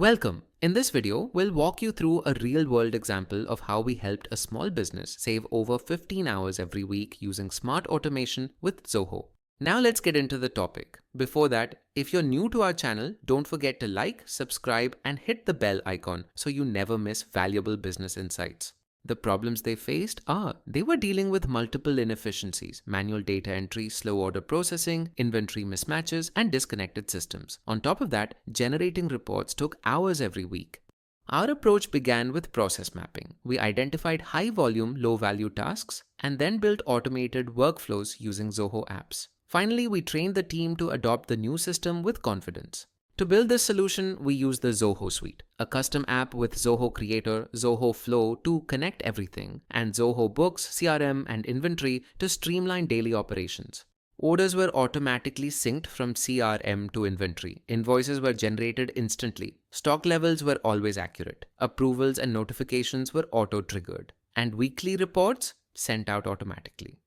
Welcome. In this video, we'll walk you through a real-world example of how we helped a small business save over 15 hours every week using smart automation with Zoho. Now let's get into the topic. Before that, if you're new to our channel, don't forget to like, subscribe, and hit the bell icon so you never miss valuable business insights. The problems they faced are they were dealing with multiple inefficiencies, manual data entry, slow order processing, inventory mismatches, and disconnected systems. On top of that, generating reports took hours every week. Our approach began with process mapping. We identified high-volume, low-value tasks and then built automated workflows using Zoho apps. Finally, we trained the team to adopt the new system with confidence. To build this solution, we use the Zoho Suite, a custom app with Zoho Creator, Zoho Flow to connect everything, and Zoho Books, CRM, and Inventory to streamline daily operations. Orders were automatically synced from CRM to Inventory. Invoices were generated instantly. Stock levels were always accurate. Approvals and notifications were auto-triggered. And weekly reports sent out automatically.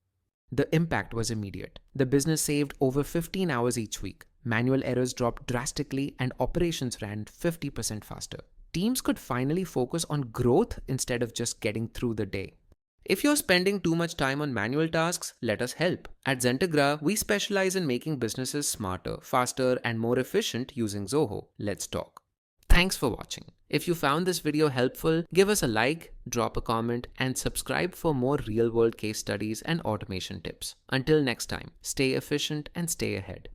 The impact was immediate. The business saved over 15 hours each week. Manual errors dropped drastically and operations ran 50% faster. Teams could finally focus on growth instead of just getting through the day. If you're spending too much time on manual tasks, let us help. At Zentegra, we specialize in making businesses smarter, faster, and more efficient using Zoho. Let's talk. Thanks for watching. If you found this video helpful, give us a like, drop a comment, and subscribe for more real-world case studies and automation tips. Until next time, stay efficient and stay ahead.